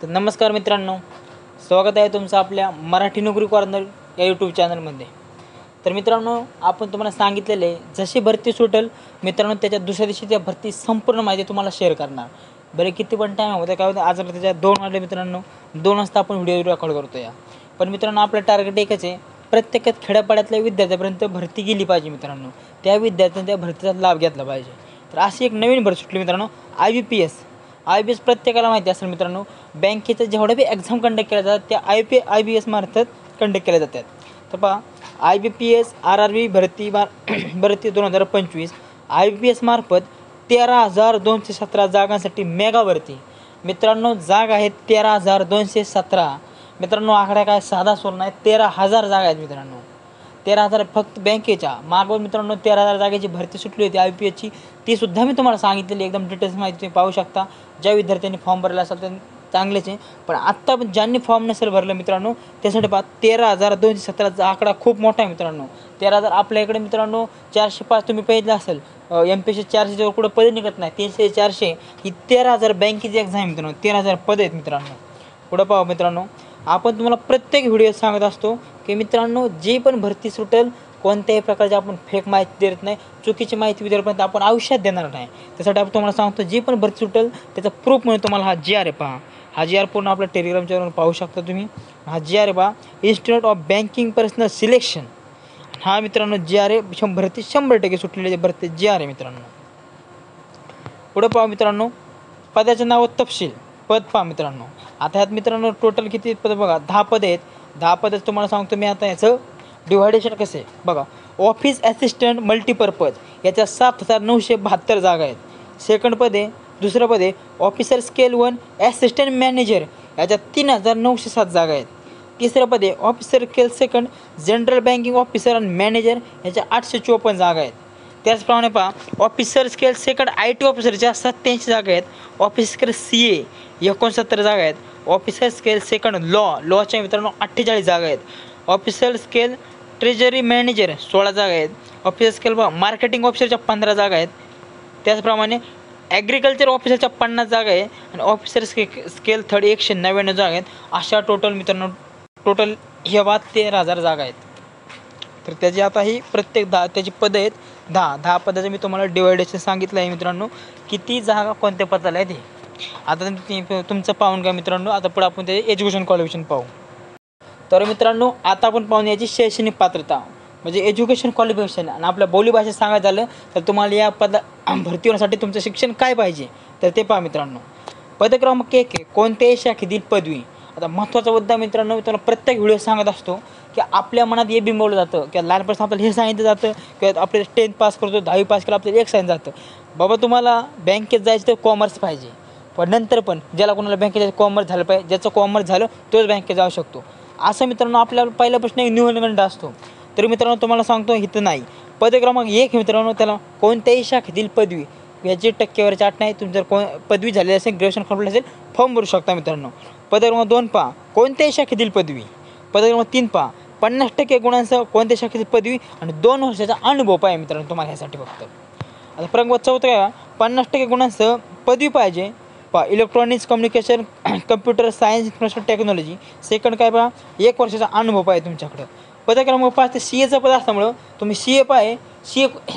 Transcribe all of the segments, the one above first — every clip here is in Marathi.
तर नमस्कार मित्रांनो, स्वागत आहे तुमचं आपल्या मराठी नोकरी कॉर्नर या यूट्यूब चॅनलमध्ये. तर मित्रांनो, आपण तुम्हाला सांगितलेले जशी भरती सुटेल मित्रांनो त्याच्या दुसऱ्या दिवशी त्या भरती संपूर्ण माहिती तुम्हाला शेअर करणार. बरे किती पण टाईम होता काय होतं, आज त्याच्या 2 वाजले मित्रांनो, 2 वाजता आपण व्हिडिओ रेकॉर्ड करतो या. पण मित्रांनो आपलं टार्गेट एकच आहे, प्रत्येकात खेड्यापाड्यातल्या विद्यार्थ्यापर्यंत भरती गेली पाहिजे मित्रांनो. त्या विद्यार्थ्यांनी त्या भरतीचा लाभ घेतला पाहिजे. तर अशी एक नवीन भरती सुटली मित्रांनो, IBPS प्रत्येकाला माहिती असेल मित्रांनो. बँकेचं जेवढ्या बी एक्झाम कंडक्ट केल्या जातात त्या IBS मार्फत कंडक्ट केल्या जातात. तर पहा, IBPS RRB भरती 2025 IBPS मार्फत 13,217 जागांसाठी मेगा भरती मित्रांनो. जागा आहेत 13,217 मित्रांनो. आकडा काय साधा सोडा नाही, 13,000 जागा आहेत मित्रांनो. 13,000 फक्त बँकेच्या मागून मित्रांनो 13,000 जागेची भरती सुटली होती IBPSची. ती सुद्धा मी तुम्हाला सांगितलेली एकदम डिटेल्स माहिती तुम्ही पाहू शकता. ज्या विद्यार्थ्यांनी फॉर्म भरला असेल तर चांगलेच आहे, पण आत्ता ज्यांनी फॉर्म नसेल भरलं मित्रांनो त्यासाठी पहा 13,217चा आकडा खूप मोठा आहे मित्रांनो. 13,000 आपल्या इकडे मित्रांनो 405 तुम्ही पाहिलं असेल. MPSC 400च्या कुठं पदे निघत नाही, 300 400 ही 13,000 बँकेची एक्झाम आहे मित्रांनो. 13,000 पद आहेत मित्रांनो. पुढं पाहू मित्रांनो, आपण तुम्हाला प्रत्येक व्हिडिओ सांगत असतो की मित्रांनो जी पण भरती सुटेल कोणत्याही प्रकारची आपण फेक माहिती देत नाही, चुकीची माहिती विद्यार्थ्यांपर्यंत आपण आयुष्यात देणार नाही. त्यासाठी आपण तुम्हाला सांगतो जी पण भरती सुटेल त्याचा प्रूफ म्हणून तुम्हाला हा GR आहे. पहा, हा GR पूर्ण आपल्या टेलिग्राम चॅनलवर पाहू शकता तुम्ही. हा GR आहे पहा, institute of banking personal selection. हा मित्रांनो GR आहे, भरती 100% सुटलेली भरती GR आहे मित्रांनो. पुढं पहा मित्रांनो, पदाचं नाव तपशील पद पहा मित्रांनो. आता ह्यात मित्रांनो टोटल किती पद बघा, 10 पद आहेत. 10 पदच तुम्हाला सांगतो मी. आता याचं डिव्हायडेशन कसं आहे बघा. ऑफिस ॲसिस्टंट मल्टीपर्पज याच्या 7,972 जागा आहेत. सेकंड पद आहे. दुसरं पद आहे ऑफिसर स्केल 1 ॲसिस्टंट मॅनेजर याच्यात 3,907 जागा आहेत. तिसरं पद आहे officer scale second general banking officer आणि मॅनेजर याच्या 854 जागा आहेत. त्याचप्रमाणे पहा, ऑफिसर स्केल सेकंड IT ऑफिसरच्या 87 जागा आहेत. ऑफिसर स्केल CA 69 जागा आहेत. ऑफिसर स्केल सेकंड लॉच्या मित्रांनो 48 जागा आहेत. ऑफिसर स्केल ट्रेजरी मॅनेजर 16 जागा आहेत. ऑफिसर स्केल मार्केटिंग ऑफिसरच्या 15 जागा आहेत. त्याचप्रमाणे ॲग्रिकल्चर ऑफिसरच्या 50 जागा आहे आणि ऑफिसर स्केल थर्ड 199 जागा आहेत. अशा टोटल मित्रांनो टोटल ह्या 13,000 जागा आहेत. तर त्याची आता ही प्रत्येक त्याची पदं आहेत 10 पदाचं मी तुम्हाला डिवायडेशन सांगितलं आहे मित्रांनो, किती जागा कोणत्या पदाला आहेत. आता तुमचं पाहून का मित्रांनो. आता पुढे आपण त्याचे एज्युकेशन क्वालिफिकेशन पाहू. तर मित्रांनो आता आपण पाहून याची शैक्षणिक पात्रता म्हणजे एज्युकेशन क्वालिफिकेशन. आणि आपल्या बोलीभाषेत सांगायचं झालं तर तुम्हाला या भरती होण्यासाठी तुमचं शिक्षण काय पाहिजे तर ते पहा मित्रांनो. पद क्रमांक 1 आहे कोणत्याही शाखेतील पदवी. आता महत्त्वाचा मुद्दा मित्रांनो, मी तुम्हाला प्रत्येक व्हिडिओ सांगत असतो की आपल्या मनात हे बिंबवलं जातं की लहानपणापासून आपल्याला हे सांगितलं जातं की आपले 10th पास करतो 10वी पास केलं आपल्याला एक सांगितलं जातं, बाबा तुम्हाला बँकेत जायचं तर कॉमर्स पाहिजे. पण नंतर पण ज्याला कोणाला बँकेत जायचं कॉमर्स झालं पाहिजे, ज्याचं कॉमर्स झालं तोच बँकेत जाऊ शकतो असं मित्रांनो आपल्याला पहिल्यापासून एक न्यूनगंड असतो. तर मित्रांनो तुम्हाला सांगतो इथं नाही. पद क्रमांक 1 मित्रांनो, त्याला कोणत्याही शाखेतील पदवी याची टक्केवारीची अट नाही. तुम्ही जर पदवी झालेली असेल, ग्रॅज्युएशन कंप्लीट असेल, फॉर्म भरू शकता मित्रांनो. पद क्रमांक 2 पहा, कोणत्याही शाखेतील पदवी. पद क्रमांक 3 पहा, 50% गुणांसह कोणत्या शाखेतील पदवी आणि 2 वर्षाचा अनुभव पाहिजे मित्रांनो तुम्हाला ह्यासाठी फक्त. आता क्रमांक 4 काय, 50% गुणांसह पदवी पाहिजे. पहा, electronics communication computer science information technology. Second काय पहा, 1 वर्षाचा अनुभव पाहिजे तुमच्याकडं. पद क्रमांक 5 ते CAचं पद असल्यामुळं तुम्ही CA पाहिजे.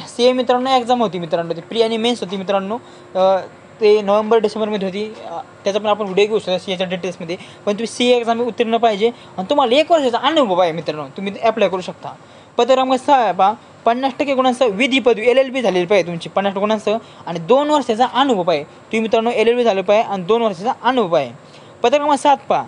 CA मित्रांनो एक्झाम होती मित्रांनो, ती प्री आणि मेन्स होती मित्रांनो. ते नोव्हेंबर डिसेंबरमध्ये होती. त्याचा पण आपण व्हिडिओ घेऊ शकतो CAच्या डिटेल्समध्ये. पण तुम्ही CA एक्झाम उत्तीर्ण पाहिजे आणि तुम्हाला 1 वर्षाचा अनुभव आहे मित्रांनो, तुम्ही अप्लाय करू शकता. पद क्रमांक 6 पहा, 50% गुणांसह विधी पदवी LLB झालेली पाहिजे तुमची 50% गुणांसह आणि 2 वर्षाचा अनुभव पाहिजे. तुम्ही मित्रांनो LLB झालं पाहिजे आणि 2 वर्षाचा अनुभव आहे. पद क्रमांक 7 पहा,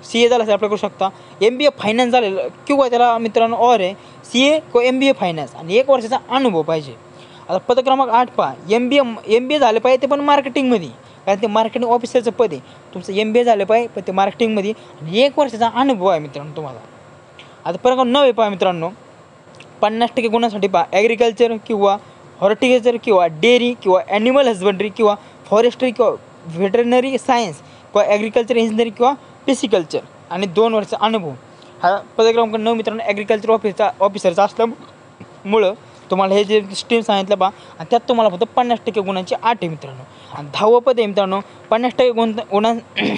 CA झालं अप्लाय करू शकता. MBA फायनान्स झालेलं किंवा त्याला मित्रांनो आहे CA किंवा MBA फायनान्स आणि 1 वर्षाचा अनुभव पाहिजे. आता पद क्रमांक 8 पहा, MBA झालं पाहिजे ते पण मार्केटिंगमध्ये, कारण ते मार्केटिंग ऑफिसरचं पद आहे. तुमचं MBA झालं पाहिजे पण ते मार्केटिंगमध्ये आणि 1 वर्षाचा अनुभव आहे मित्रांनो तुम्हाला. आता पद क्रमांक 9 पहा मित्रांनो, 50% गुणांसाठी पहा, ॲग्रिकल्चर किंवा हॉर्टिकल्चर किंवा डेअरी किंवा ॲनिमल हजबंड्री किंवा फॉरेस्ट्री किंवा व्हेटरनरी सायन्स किंवा ॲग्रिकल्चर इंजिनिअरिंग किंवा पिसिकल्चर आणि 2 वर्षाचा अनुभव. हा पद क्रमांक 9 मित्रांनो ॲग्रिकल्चर ऑफिसरचा असल्यामुळं तुम्हाला हे जे स्ट्रीम सांगितलं पहा, आणि त्यात तुम्हाला फक्त 50% गुणांची अट आहे मित्रांनो. आणि 10वं पद आहे मित्रांनो, 50%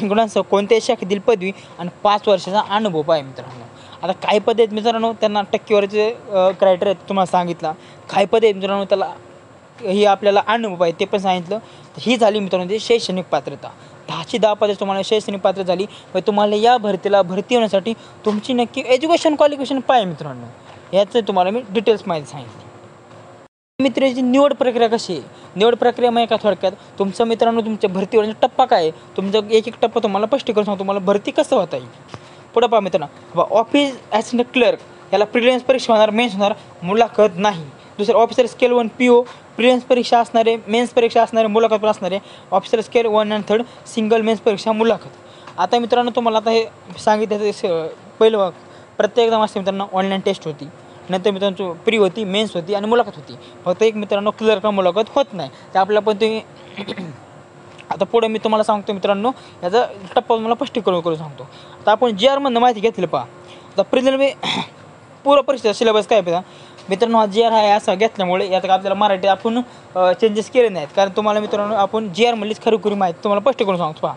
गुणांसह कोणत्याही शाखेतील पदवी आणि 5 वर्षाचा अनुभव आहे मित्रांनो. आता काही पद आहेत मित्रांनो, त्यांना टक्केवारीचे क्रायटेरिया तुम्हाला सांगितला. काही पद आहेत मित्रांनो, त्याला ही आपल्याला अनुभव आहे ते पण सांगितलं. तर ही झाली मित्रांनो ती शैक्षणिक पात्रता. 10ची 10 पदे तुम्हाला शैक्षणिक पात्र झाली. पण तुम्हाला या भरती होण्यासाठी तुमची नक्की एज्युकेशन क्वालिफिकेशन पाहिजे मित्रांनो. याचं तुम्हाला मी डिटेल्स माहिती सांगितली. मित्राची निवड प्रक्रिया कशी आहे? निवड प्रक्रिया म्हणजे का थोडक्यात तुमचं मित्रांनो तुमच्या भरती होण्याचा टप्पा काय आहे, तुमचा एक टप्पा तुम्हाला स्पष्ट करून सांगतो तुम्हाला भरती कसं होता येईल. पुढं पहा मित्रांनो, ऑफिस ॲसिस्टंट क्लर्क याला प्रिलिम्स परीक्षा होणार, मेन्स होणार, मुलाखत नाही. दुसरं ऑफिसर स्केल 1 PO प्रिलिम्स परीक्षा असणारे, मेन्स परीक्षा असणारे, मुलाखत पण असणारे. ऑफिसर स्केल 1 आणि 3 सिंगल मेन्स परीक्षा, मुलाखत. आता मित्रांनो तुम्हाला आता हे सांगितलं पहिलं प्रत्येकदा असते मित्रांनो ऑनलाईन टेस्ट होती, नंतर मित्रांनो प्री होती, मेन्स होती आणि मुलाखत होती. फक्त एक मित्रांनो क्लर्क मुलाखत होत नाही. तर आपल्याला पण तुम्ही आता पुढे मी तुम्हाला सांगतो मित्रांनो, याचा टप्पा तुम्हाला स्पष्टीकरण करून सांगतो. आता आपण GRमधनं माहिती घेतली पहा. आता प्रिलिम्स पूर्ण परीक्षा सिलेबस काय पहा मित्रांनो, हा GR आहे असा घेतल्यामुळे यात आपल्याला मराठी आपण चेंजेस केले नाहीत. कारण तुम्हाला मित्रांनो आपण GRमधलीच खरी माहिती तुम्हाला स्पष्ट करून सांगतो पहा.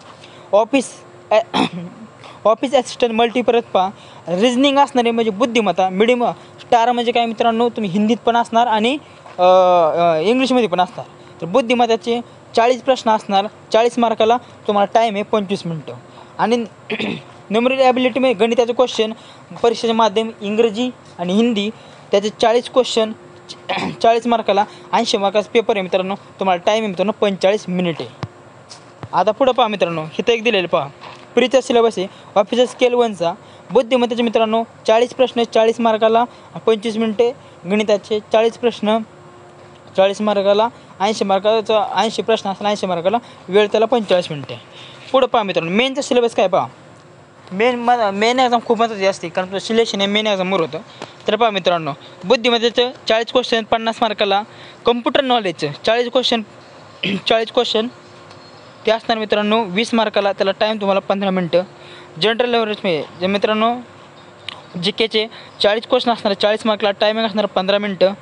ऑफिस ॲसिस्टंट मल्टीपर्पज पहा. रिजनिंग असणारे म्हणजे बुद्धिमत्ता, मिडियम स्टार म्हणजे काय मित्रांनो, तुम्ही हिंदीत पण असणार आणि इंग्लिशमध्ये पण असणार. तर बुद्धिमत्ताचे 40 प्रश्न असणार. 40 मार्काला तुम्हाला टाईम आहे 25 मिनटं. आणि न्यूमरिकल ॲबिलिटी म्हणजे गणिताचे क्वेश्चन, परीक्षेचे माध्यम इंग्रजी आणि हिंदी, त्याचे 40 क्वेश्चन 40 मार्काला 80 मार्काचा पेपर आहे मित्रांनो. तुम्हाला टाईम आहे मित्रांनो 45 मिनिटे. आता पुढं पहा मित्रांनो, इथं एक दिलेलं पहा. प्रीचा सिलेबस आहे ऑफिसर स्केल 1चा. बुद्धिमत्तेचे मित्रांनो 40 प्रश्न 40 मार्काला 25 मिनिटे. गणिताचे 40 प्रश्न 40 मार्काला 80 मार्काचा 80 प्रश्न असला 80 मार्काला, वेळ त्याला 45 मिनिटे. पुढं पहा मित्रांनो, मेनचा सिलेबस काय पहा. मेन एक्झाम खूप महत्त्वाची असते कारण सिलेक्शन हे मेन एक्झामवर होतं. तर पहा मित्रांनो, बुद्धिमत्तेचं 40 क्वेश्चन 50 मार्काला. कम्प्युटर नॉलेजचं 40 क्वेश्चन ते असणार मित्रांनो 20 मार्काला. त्याला टाईम तुम्हाला 15 मिनटं. जनरल नॉलेज मित्रांनो GKचे 40 क्वेश्चन असणार 40 मार्कला, टायमिंग असणार 15 मिनटं.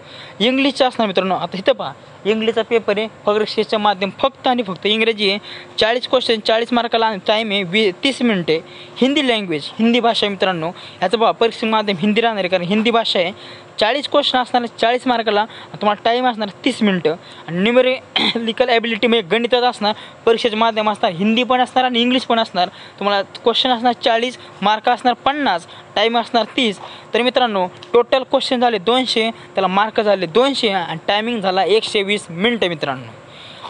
इंग्लिशचं असणार मित्रांनो, आता इथं पहा इंग्लिशचा पेपर आहे परीक्षेचं माध्यम फक्त आणि फक्त इंग्रजी आहे. 40 क्वेश्चन 40 मार्काला, टाईम आहे 30 मिनटे. हिंदी लँग्वेज, हिंदी भाषा आहे मित्रांनो, याचं पहा परीक्षेचं माध्यम हिंदी राहणार आहे कारण हिंदी भाषा आहे. 40 क्वेश्चन असणार 40 मार्काला, तुम्हाला टाईम असणार 30 मिनटं. आणि न्यूमेरिकल ॲबिलिटी म्हणजे गणितात असणार, परीक्षेचं माध्यम असणार हिंदी पण असणार आणि इंग्लिश पण असणार. तुम्हाला क्वेश्चन असणार 40, मार्क असणार 50, टाईम असणार 30. तर मित्रांनो टोटल क्वेश्चन झाले 200, त्याला मार्क झाले 200 आणि टायमिंग झाला 120 मिनटं मित्रांनो.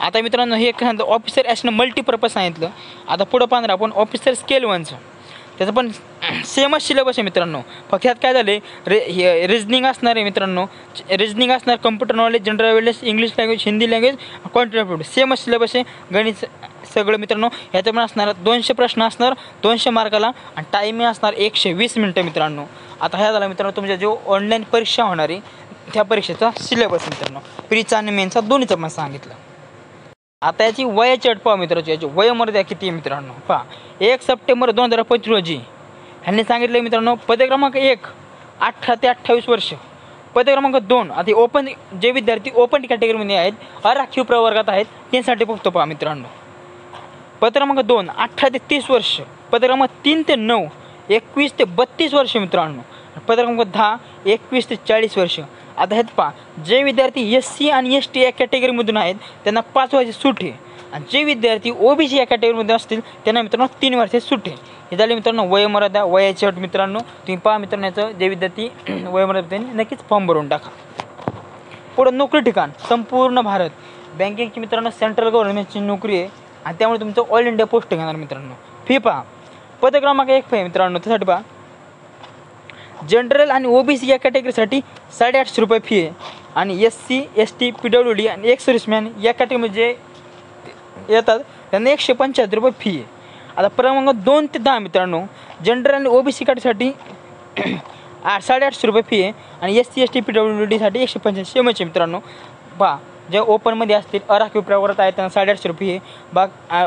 आता मित्रांनो हे ऑफिसर ॲसिस्टंट मल्टीपर्पज सांगितलं. आता पुढं पाहणार आपण ऑफिसर स्केल 1चं. त्याचं पण सेमच सिलेबस आहे मित्रांनो. फक्त ह्यात काय झाले रिजनिंग असणार आहे मित्रांनो. रिजनिंग असणार, computer knowledge, general awareness, English language, Hindi language, quantitative सेमच सिलेबस आहे. गणित सगळं मित्रांनो ह्याचं पण असणार. 200 प्रश्न असणार 200 मार्काला आणि टायमिंग असणार 120 मिनटं मित्रांनो. आता ह्या झाला मित्रांनो तुमच्या जो ऑनलाईन परीक्षा होणार आहे त्या परीक्षेचा सिलेबस मित्रांनो. प्रीचा आणि मेनचा दोन्हीचं पण सांगितलं. आता याची वयाची अट पहा मित्रांनो, याची वयोमर्यादा किती आहे मित्रांनो पहा. 1 सप्टेंबर 2025 रोजी ह्यांनी सांगितलं मित्रांनो, पद क्रमांक 1 18 ते 28 वर्ष. पद क्रमांक 2 आता ओपन, जे विद्यार्थी ओपन कॅटेगरीमध्ये आहेत, अराखीव प्रवर्गात आहेत, त्यांसाठी बघतो पहा मित्रांनो. पद क्रमांक 2 18 ते 30 वर्ष. पद क्रमांक 3 ते 9 21 ते 32 वर्ष मित्रांनो. पद क्रमांक 10 21 ते 40 वर्ष. आता ह्यात पहा, जे विद्यार्थी SC आणि ST या कॅटेगरीमधून आहेत त्यांना 5 वर्षाची सूट आहे. आणि जे विद्यार्थी OBC या कॅटेगरीमध्ये असतील त्यांना मित्रांनो 3 वर्षाची सूट आहे. हे झाले मित्रांनो वयोमर्यादा, वयाची अट मित्रांनो. तुम्ही पहा मित्रांनो याचं जे विद्यार्थी वयोमर्यादा त्यांनी नक्कीच फॉर्म भरून टाका. पुढं नोकरी ठिकाण संपूर्ण भारत. बँकिंगची मित्रांनो सेंट्रल गव्हर्नमेंटची नोकरी आहे आणि त्यामुळे तुमचं ऑल इंडिया पोस्टिंग येणार मित्रांनो. फी पहा, पद क्रमांक 1 फी मित्रांनो, त्यासाठी पहा जनरल आणि OBC या कॅटेगरीसाठी 850 रुपये फी आहे. आणि SC ST PWD आणि एक्स सर्व्हिसमॅन या कॅटेगरीमध्ये येतात त्यांना 175 रुपये फी आहे. आता क्रमांक 2 ते 10 मित्रांनो, जनरल आणि OBC कॅटेगरीसाठी 850 रुपये फी आहे. आणि SC ST PWDसाठी 185 सेमच आहे मित्रांनो. पहा जे ओपनमध्ये असतील अराखीव प्रवर्गात आहेत त्यांना 850 रुपये आहे.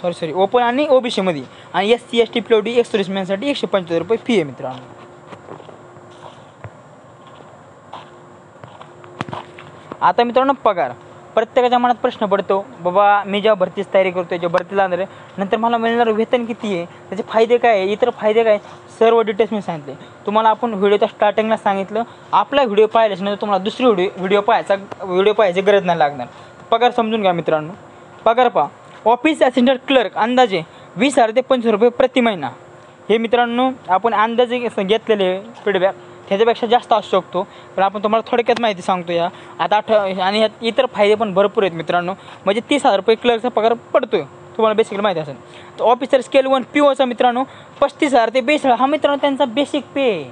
सॉरी ओपन आणि OBCमध्ये. आणि SC ST PWD एक्स सर्व्हिसमॅनसाठी 175 रुपये फी आहे मित्रांनो. आता मित्रांनो पगार, प्रत्येकाच्या मनात प्रश्न पडतो, बाबा मी जेव्हा भरतीची तयारी करतो, जेव्हा भरतीला जाणार आहे, नंतर मला मिळणारं वेतन किती आहे, त्याचे फायदे काय आहे, इतर फायदे काय, सर्व डिटेल्स मी सांगितले तुम्हाला. आपण व्हिडिओच्या स्टार्टिंगला सांगितलं, आपला व्हिडिओ पाहिल्याच नंतर तुम्हाला दुसरी व्हिडिओ पाहायची गरज नाही लागणार. पगार समजून घ्या मित्रांनो. पगार पहा, ऑफिस असिस्टंट क्लर्क अंदाजे 20,000 ते 25,000 रुपये प्रति महिना. हे मित्रांनो आपण अंदाजे घेतलेले फीडबॅक, ह्याच्यापेक्षा जास्त असू शकतो, पण आपण तुम्हाला थोडक्यात माहिती सांगतो या. आता आणि ह्यात इतर फायदे पण भरपूर आहेत मित्रांनो. म्हणजे 30,000 रुपये क्लर्कचा पगार पडतो आहे, तुम्हाला बेसिकली माहिती असेल. तर ऑफिसर स्केल 1 POचा मित्रांनो 35,000 ते 42,000 हा मित्रांनो त्यांचा बेसिक पे आहे.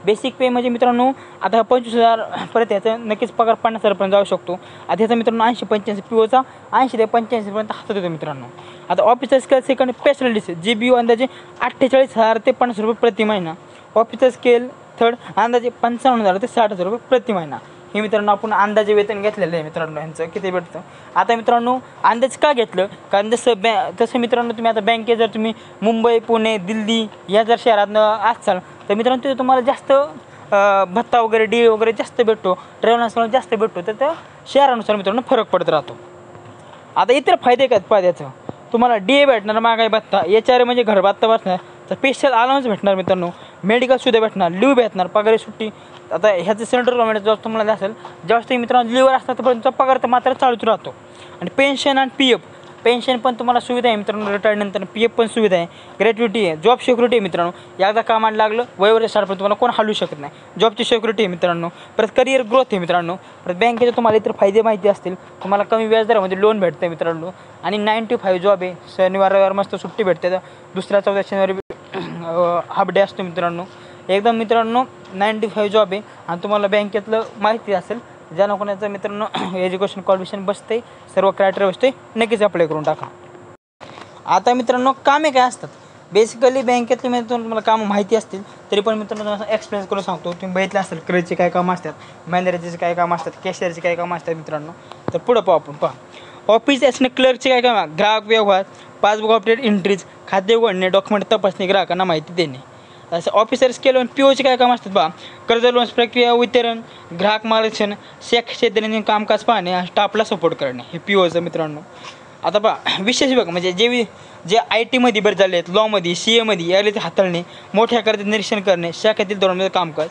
बेसिक पे म्हणजे मित्रांनो आता 25,000 परत ह्याचा नक्कीच पगार 50,000पर्यंत जाऊ शकतो. आता ह्याचा मित्रांनो 80-85 POचा 80 ते 85पर्यंत हातात येतो मित्रांनो. आता officer scale second specialist GBO अंदाजे 48,000 ते 50 रुपये प्रति महिना. ऑफिसर स्केल थर्ड अंदाजे 55,000 ते 60,000 रुपये प्रति महिना. हे मित्रांनो आपण अंदाजे वेतन घेतलेलं आहे मित्रांनो, ह्यांचं किती भेटतं. आता मित्रांनो अंदाज का घेतलं, कारण तसं मित्रांनो तुम्ही आता बँकेत जर तुम्ही मुंबई, पुणे, दिल्ली या जर शहरातनं असाल तर मित्रांनो तिथे तुम्हाला जास्त भत्ता वगैरे DA वगैरे जास्त भेटतो, ट्रॅव्हल जास्त भेटतो, तर त्या शहरानुसार मित्रांनो फरक पडत राहतो. आता इतर फायदे काय पहा त्याचं, तुम्हाला DA भेटणार, महागाई भत्ता, HRA म्हणजे घर भत्ता बसणार, तर स्पेशल अलाउन्स भेटणार मित्रांनो, मेडिकल सुद्धा भेटणार, लिव्ह भेटणार, पगारी सुट्टी. आता ह्याचं सेंट्रल गव्हर्नमेंट जॉब तुम्हाला असेल, ज्यावेळेस तुम्ही मित्रांनो लिव्हवर असतात तोपर्यंत तुमचा पगार तर मात्र चालूच राहतो. आणि पेन्शन आणि PF, पेन्शन पण तुम्हाला सुविधा आहे मित्रांनो, रिटायर्डनंतर PF पण सुविधा आहे, ग्रॅच्युटी आहे, जॉब सिक्युरिटी आहे मित्रांनो. एकदा कामाला लागलं वयोवर साठपर्यंत तुम्हाला कोण हलवू शकत नाही, जॉबची सिक्युरिटी आहे मित्रांनो. परत करिअर ग्रोथ आहे मित्रांनो. परत बँकेचे तुम्हाला इतर फायदे माहिती असतील, तुम्हाला कमी व्याजदरामध्ये लोन भेटतं आहे मित्रांनो. आणि 9 to 5 जॉब आहे, शनिवार रविवार मस्त सुट्टी भेटते, तर दुसऱ्या 14 शनिवारी हाफ डे असतो मित्रांनो. एकदम मित्रांनो 9 to 5 जॉब आहे. आणि तुम्हाला बँकेतलं माहिती असेल, ज्या कोणाचं मित्रांनो एज्युकेशन क्वालिफिकेशन बसते, सर्व क्रायटेरिया बसते, नक्कीच अप्लाय करून टाका. आता मित्रांनो कामे काय असतात, बेसिकली बँकेतले मित्रांनो तुम्हाला कामं माहिती असतील तरी पण मित्रांनो तुम्हाला एक्सप्लेन करून सांगतो. तुम्ही बघितलं असेल क्रेजचे काय कामं असतात, मॅनेजरचे काय कामं असतात, कॅशियरचे काय कामं असतात मित्रांनो. तर पुढं पाहू आपण. ऑफिस असणे क्लर्कचे काय कामं, ग्राहक व्यवहार, पासबुक अपडेट, एंट्रीज, खाते उघडणे, डॉक्युमेंट तपासणे, ग्राहकांना माहिती देणे. असं ऑफिसर स्केल 1 POचे काय काम असतात बा, कर्ज लोन्स प्रक्रिया, वितरण, ग्राहक मार्गदर्शन, शाखेचे दैनंदिन कामकाज पाहणे, स्टाफला सपोर्ट करणे, हे POचं मित्रांनो. आता पहा विशेष विभाग म्हणजे जे IT मध्ये बरेच झाले आहेत, लॉमध्ये, CA मध्ये याला हाताळणे, मोठ्या कर्जाचे निरीक्षण करणे, शाखेतील धोरणाचे कामकाज.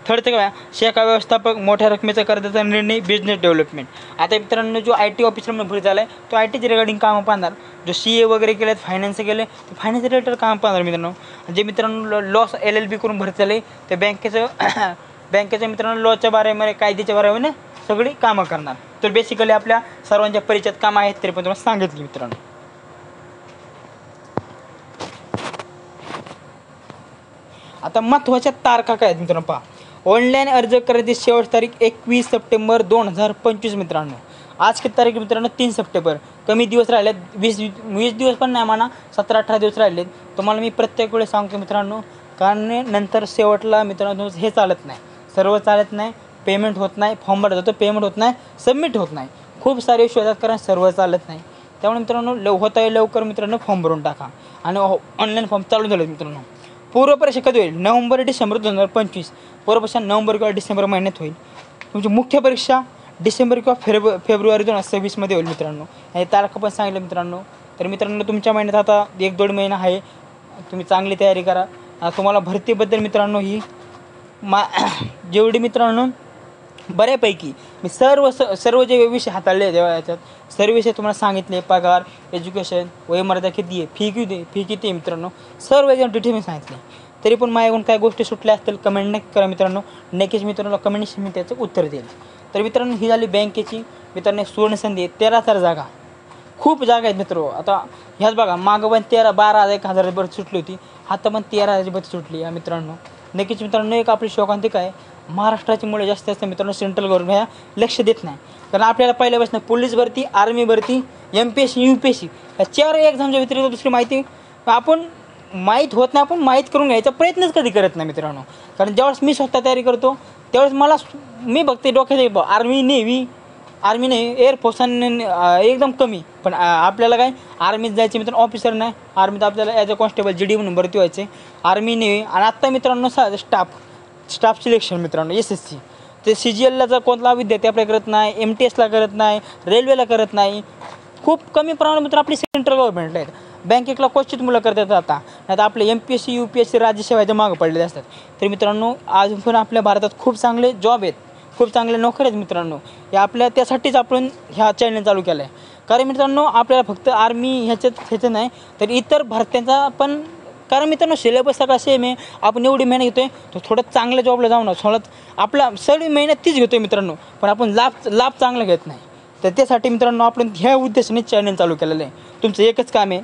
थर्डचं काय, शाखा व्यवस्थापक, मोठ्या रकमेचा कर्जाचा निर्णय, बिझनेस डेव्हलपमेंट. आता मित्रांनो जो IT ऑफिसरमध्ये भरती झाला आहे तो ITचे रिगार्डिंग कामं पाहणार, जो CA वगैरे केले आहेत, फायनान्स केले ते फायनान्स रिलेटेड काम पाहणार मित्रांनो. जे मित्रांनो लॉस LLB करून भरती झाले ते बँकेच्या मित्रांनो लॉच्या बारेमध्ये, कायद्याच्या बारेमध्ये सगळी कामं करणार. तर बेसिकली आपल्या सर्वांच्या परिचयात कामं आहेत तरी पण तुम्हाला सांगितली मित्रांनो. आता महत्त्वाच्या तारखा काय आहेत मित्रांनो पहा. ऑनलाईन अर्ज करायची शेवट तारीख 21 सप्टेंबर 2025 मित्रांनो. आज किती तारीख मित्रांनो, 3 सप्टेंबर. कमी दिवस राहिलेत, 20 दिवस पण नाही म्हणा, 17-18 दिवस राहिलेत. तुम्हाला मी प्रत्येक वेळेस सांगतो मित्रांनो, कारण नंतर शेवटला मित्रांनो हे चालत नाही, सर्व चालत नाही, पेमेंट होत नाही, फॉर्म भरत होतं पेमेंट होत नाही, सबमिट होत नाही, खूप सारे इश्यू येतात कारण सर्व चालत नाही. त्यामुळे मित्रांनो होत आहे लवकर मित्रांनो फॉर्म भरून टाका. आणि ऑनलाईन फॉर्म चालू झाले मित्रांनो. पूर्वपरीक्षा कधी होईल, नोव्हेंबर-डिसेंबर 2025. पूर्वपरीक्षा नोव्हेंबर किंवा डिसेंबर महिन्यात होईल. तुमची मुख्य परीक्षा डिसेंबर किंवा फेब्रुवारी 2026 होईल मित्रांनो. हे तारखा पण सांगितलं मित्रांनो. तर मित्रांनो तुमच्या महिन्यात आता 1-1.5 महिना आहे, तुम्ही चांगली तयारी करा. तुम्हाला भरतीबद्दल मित्रांनो ही जेवढी मित्रांनो बऱ्यापैकी मी सर्व जे विषय हाताळले तेव्हा याच्यात सर्व विषय तुम्हाला सांगितले, पगार, एज्युकेशन, वयोमर्यादा किती आहे, फी किती आहे मित्रांनो, सर्व याच्यावर डिटेल मी सांगितले. तरी पण माझ्याकडून काय गोष्टी सुटल्या असतील कमेंट नक्की करा मित्रांनो. नक्कीच मित्रांनो कमेंट मी त्याचं उत्तर देईल. तर मित्रांनो ही झाली बँकेची मित्रांनो सुवर्णसंधी आहे. 13,000 जागा, खूप जागा आहेत मित्र. आता ह्याच बघा मागं पण 12,000 भरती सुटली होती, आता पण 13,000 भरती सुटली आहे मित्रांनो. नक्कीच मित्रांनो एक आपली शोकांतिका आहे, महाराष्ट्राची मुळे जास्त असतं मित्रांनो सेंट्रल गव्हर्नमेंट ह्या लक्ष देत नाही. कारण आपल्याला पहिल्यापासून पोलीस भरती, आर्मी भरती, MPSC, UPSC या 4 एक्झामच्या व्यतिरिक्त दुसरी माहिती आपण माहीत होत नाही, आपण माहीत करून घ्यायचा प्रयत्नच कधी करत नाही मित्रांनो. कारण ज्यावेळेस मी स्वतः तयारी करतो त्यावेळेस मी बघते डोक्यात आर्मी नाही, एअरफोर्स एकदम कमी. पण आपल्याला काय आर्मीत जायचे मित्रांनो, ऑफिसर नाही, आर्मीत आपल्याला ॲज अ कॉन्स्टेबल GD म्हणून भरती व्हायचे, आर्मी नेव्ही. आणि आत्ता मित्रांनो स्टाफ सिलेक्शन मित्रांनो SSC. ते CGLला जर कोणता विद्यार्थी अप्लाय करत नाही, MTSला करत नाही, रेल्वेला करत नाही. खूप कमी प्रमाणात मित्र आपली सेंट्रल गव्हर्नमेंटला आहेत. बँकेला क्वचित मुलं करतात आता, नाही तर आपले MPSC UPSC राज्यसेवेच्या मागं पडलेले असतात. तर मित्रांनो अजून पण आपल्या भारतात खूप चांगले जॉब आहेत, खूप चांगल्या नोकऱ्या आहेत मित्रांनो. हे आपल्या त्यासाठीच आपण ह्या चॅनल चालू केला आहे. कारण मित्रांनो आपल्याला फक्त आर्मी ह्याचं नाही तर इतर भरत्यांचा पण, कारण मित्रांनो सिलेबस सगळा सेम आहे. आपण एवढी मेहनत घेतो आहे तर थोडं चांगल्या जॉबला जाऊ ना, थोडं आपला सगळी मेहनत तीच घेतो आहे मित्रांनो, पण आपण लाभ चांगला घेत नाही. तर त्यासाठी मित्रांनो आपण ह्या उद्देशाने चॅनल चालू केलेलं आहे. तुमचं एकच काम आहे,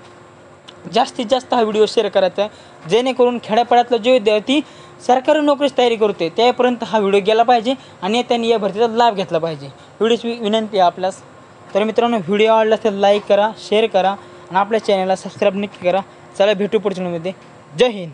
जास्तीत जास्त हा व्हिडिओ शेअर करायचा आहे, जेणेकरून खेड्यापाड्यातला जो विद्यार्थी सरकारी नोकरीची तयारी करते त्यापर्यंत हा व्हिडिओ गेला पाहिजे आणि त्यांनी या भरतीचा लाभ घेतला पाहिजे. व्हिडिओची विनंती आहे आपल्यास. तर मित्रांनो व्हिडिओ आवडला तर लाईक करा, शेअर करा आणि आपल्या चॅनलला सबस्क्राईब नक्की करा. चला भेटू पुढच्या व्हिडिओमध्ये. जय हिंद.